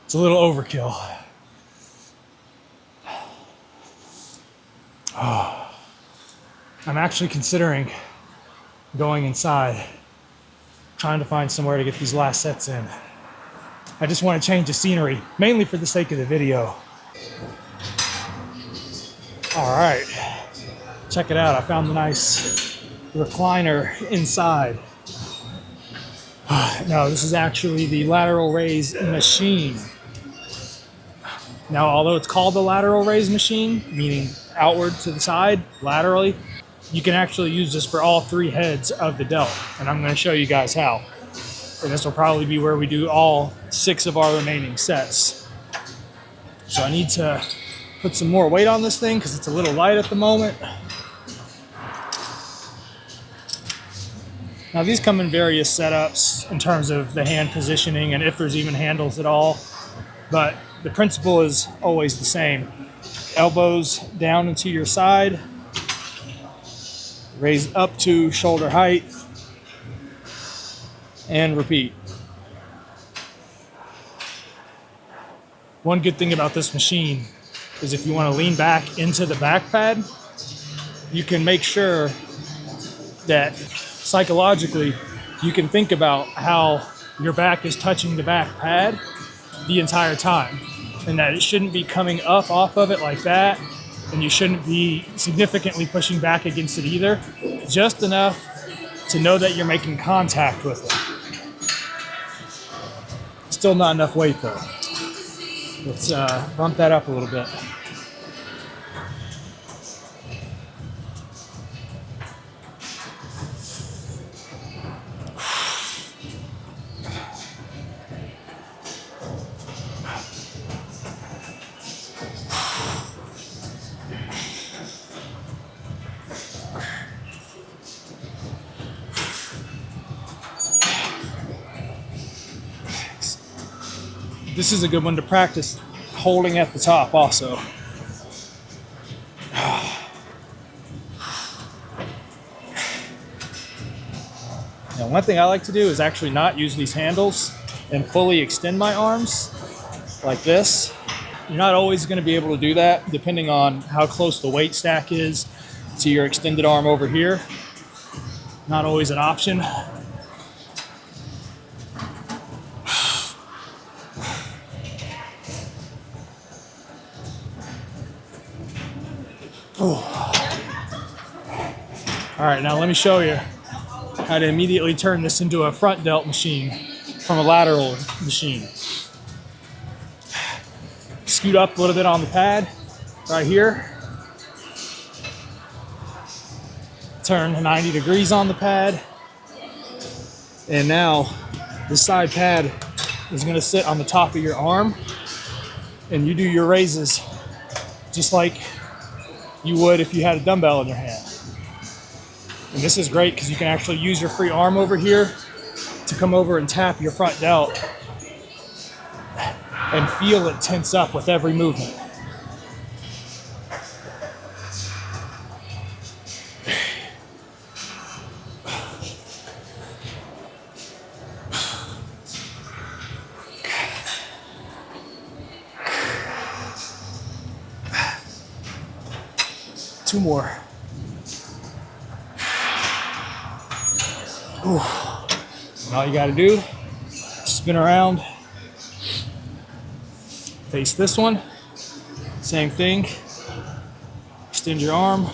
It's a little overkill. Oh, I'm actually considering going inside, trying to find somewhere to get these last sets in. I just want to change the scenery, mainly for the sake of the video. All right, check it out. I found the nice recliner inside. No, this is actually the lateral raise machine. Now, although it's called the lateral raise machine, meaning outward to the side, laterally, you can actually use this for all 3 heads of the delt. And I'm going to show you guys how. And this will probably be where we do all 6 of our remaining sets. So I need to put some more weight on this thing because it's a little light at the moment. Now these come in various setups in terms of the hand positioning and if there's even handles at all. But the principle is always the same. Elbows down into your side. Raise up to shoulder height. And repeat. One good thing about this machine is if you want to lean back into the back pad, you can make sure that psychologically you can think about how your back is touching the back pad the entire time, and that it shouldn't be coming up off of it like that, and you shouldn't be significantly pushing back against it either. Just enough to know that you're making contact with it. Still not enough weight though. Let's bump that up a little bit. This is a good one to practice holding at the top also. Now, one thing I like to do is actually not use these handles and fully extend my arms like this. You're not always going to be able to do that depending on how close the weight stack is to your extended arm over here. Not always an option. All right, now let me show you how to immediately turn this into a front delt machine from a lateral machine. Scoot up a little bit on the pad right here. Turn 90 degrees on the pad. And now this side pad is gonna sit on the top of your arm, and you do your raises just like you would if you had a dumbbell in your hand. And this is great because you can actually use your free arm over here to come over and tap your front delt and feel it tense up with every movement. Two more. Ooh. And all you got to do, spin around, face this one, same thing, extend your arm.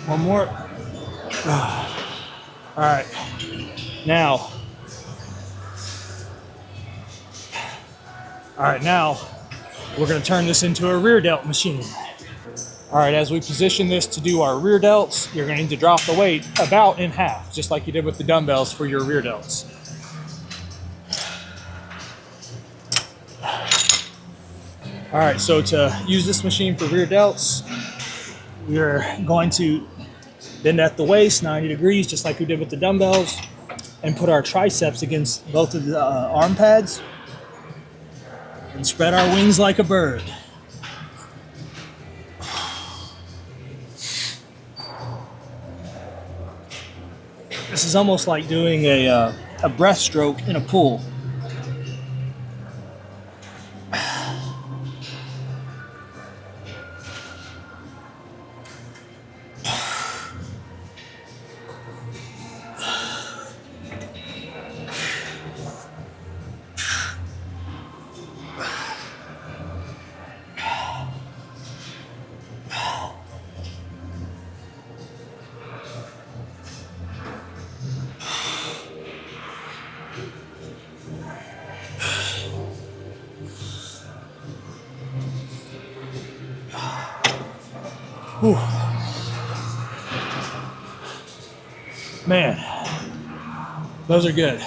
One more. All right. Now. We're going to turn this into a rear delt machine. All right, as we position this to do our rear delts, you're going to need to drop the weight about in half, just like you did with the dumbbells for your rear delts. All right, so to use this machine for rear delts, we're going to bend at the waist 90 degrees, just like we did with the dumbbells, and put our triceps against both of the arm pads and spread our wings like a bird. This is almost like doing a breaststroke in a pool. Whew. Man, those are good.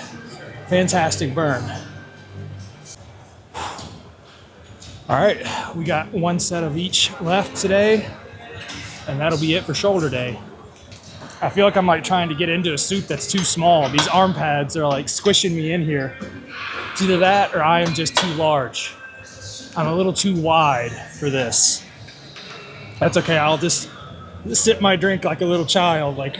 Fantastic burn. All right, we got one set of each left today, and that'll be it for shoulder day. I feel like I'm like trying to get into a suit that's too small. These arm pads are like squishing me in here. It's either that or I am just too large. I'm a little too wide for this. That's okay, I'll just sip my drink like a little child. Like,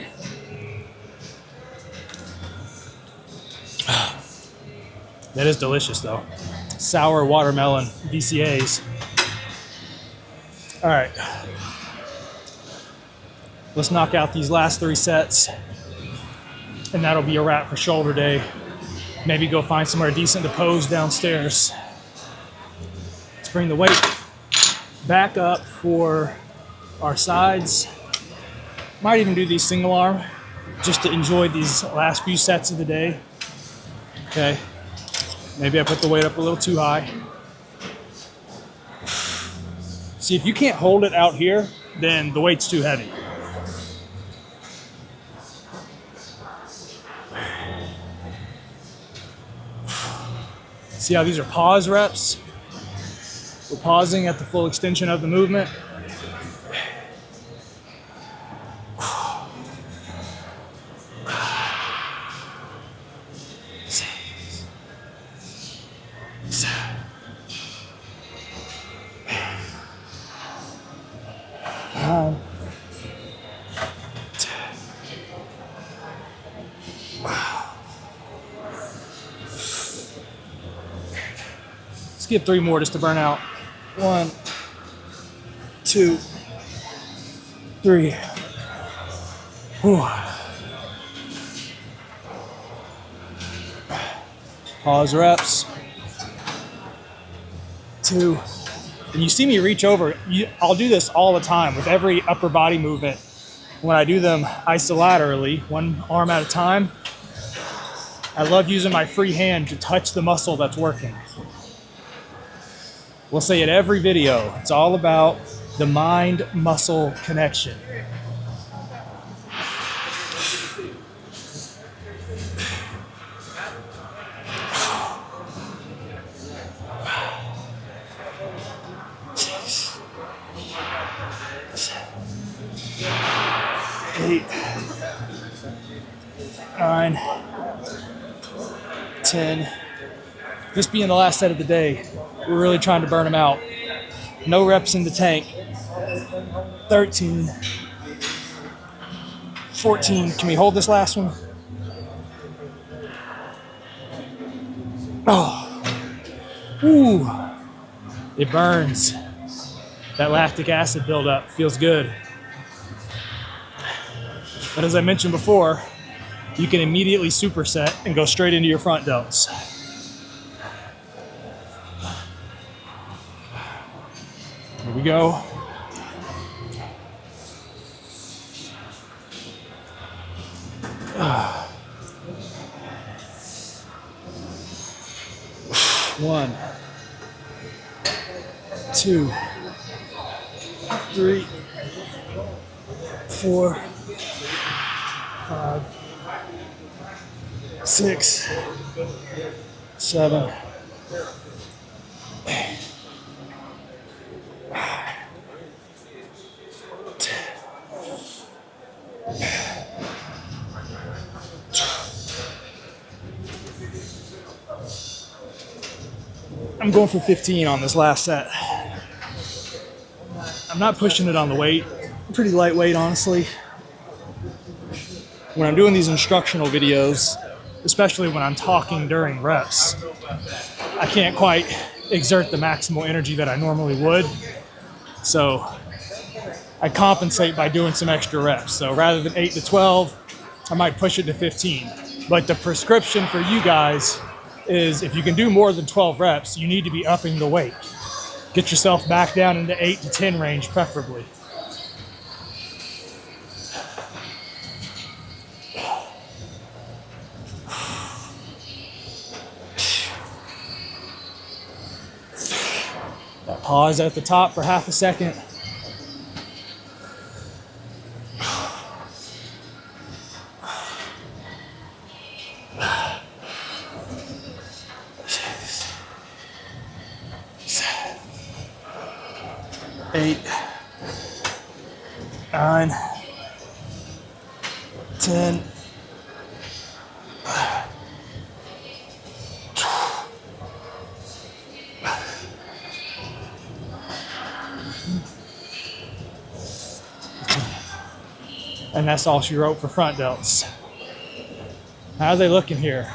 that is delicious though. Sour watermelon BCAs. All right, let's knock out these last 3 sets and that'll be a wrap for shoulder day. Maybe go find somewhere decent to pose downstairs. Let's bring the weight back up for our sides. Might even do these single arm just to enjoy these last few sets of the day. Okay, maybe I put the weight up a little too high. See, if you can't hold it out here, then the weight's too heavy. See how these are pause reps? We're pausing at the full extension of the movement. Let's get 3 more just to burn out. 1, 2, 3. Whew. Pause reps. 2. And you see me reach over. I'll do this all the time with every upper body movement. When I do them isolaterally, one arm at a time, I love using my free hand to touch the muscle that's working. We'll say it every video. It's all about the mind-muscle connection. Eight, 9, 10. This being the last set of the day, we're really trying to burn them out. No reps in the tank. 13, 14. Can we hold this last one? Oh, ooh, it burns. That lactic acid buildup feels good. But as I mentioned before, you can immediately superset and go straight into your front delts. Here we go. One, 2, 3, 4, 5, 6, 7, 8. I'm going for 15 on this last set. I'm not pushing it on the weight. Pretty lightweight, honestly. When I'm doing these instructional videos, especially when I'm talking during reps, I can't quite exert the maximal energy that I normally would. So I compensate by doing some extra reps. So rather than 8 to 12, I might push it to 15. But the prescription for you guys is if you can do more than 12 reps, you need to be upping the weight. Get yourself back down into 8 to 10 range, preferably. That pause at the top for half a second. Eight, 9, 10. And that's all she wrote for front delts. How are they looking here?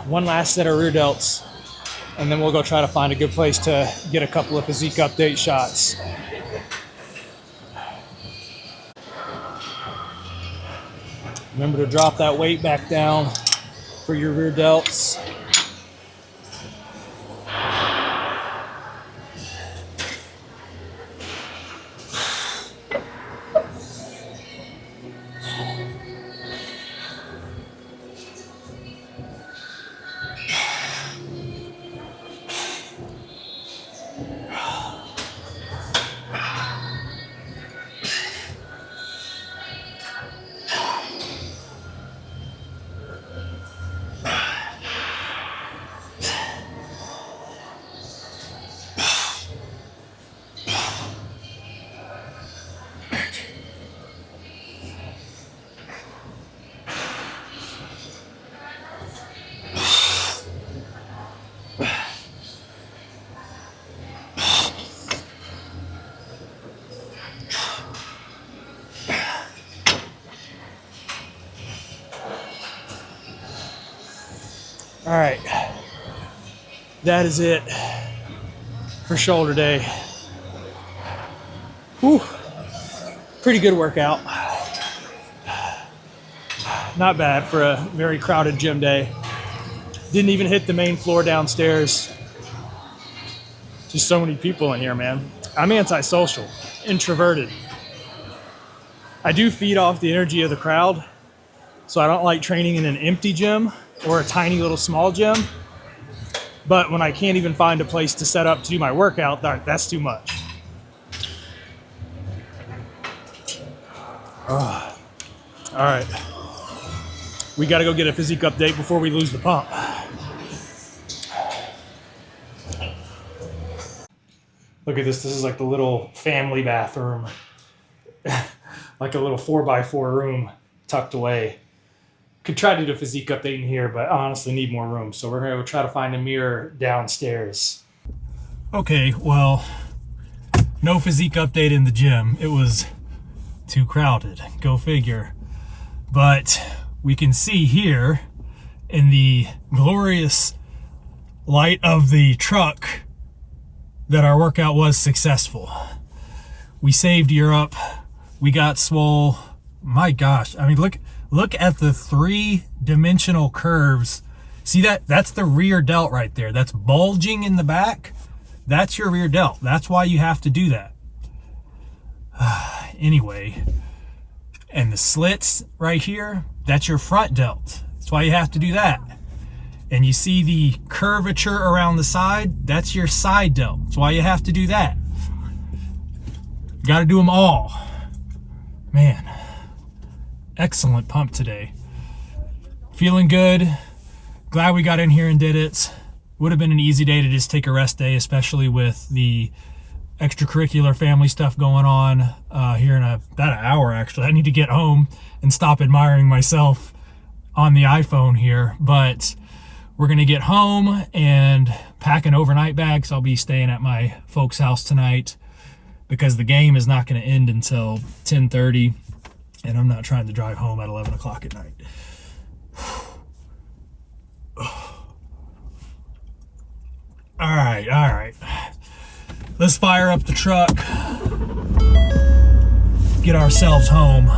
One last set of rear delts, and then we'll go try to find a good place to get a couple of physique update shots. Remember to drop that weight back down for your rear delts. All right, that is it for shoulder day. Whew, pretty good workout. Not bad for a very crowded gym day. Didn't even hit the main floor downstairs. Just so many people in here, man. I'm antisocial, introverted. I do feed off the energy of the crowd, so I don't like training in an empty gym or a tiny little small gym. But when I can't even find a place to set up to do my workout, that's too much. All right. We got to go get a physique update before we lose the pump. Look at this. This is like the little family bathroom. Like a little 4x4 room tucked away. Could try to do a physique update in here, but I honestly need more room. So we're going to try to find a mirror downstairs. Okay, well, no physique update in the gym. It was too crowded. Go figure. But we can see here in the glorious light of the truck that our workout was successful. We saved Europe. We got swole. My gosh. I mean, look at the 3-dimensional curves. See that? That's the rear delt right there. That's bulging in the back. That's your rear delt. That's why you have to do that. Anyway, and the slits right here, that's your front delt. That's why you have to do that. And you see the curvature around the side, that's your side delt. That's why you have to do that. You got to do them all. Man, excellent pump today. Feeling good. Glad we got in here and did it. Would have been an easy day to just take a rest day, especially with the extracurricular family stuff going on here in about an hour, actually. I need to get home and stop admiring myself on the iPhone here. But we're going to get home and pack an overnight bag, so I'll be staying at my folks' house tonight because the game is not going to end until 10:30, and I'm not trying to drive home at 11 o'clock at night. All right. Let's fire up the truck, get ourselves home.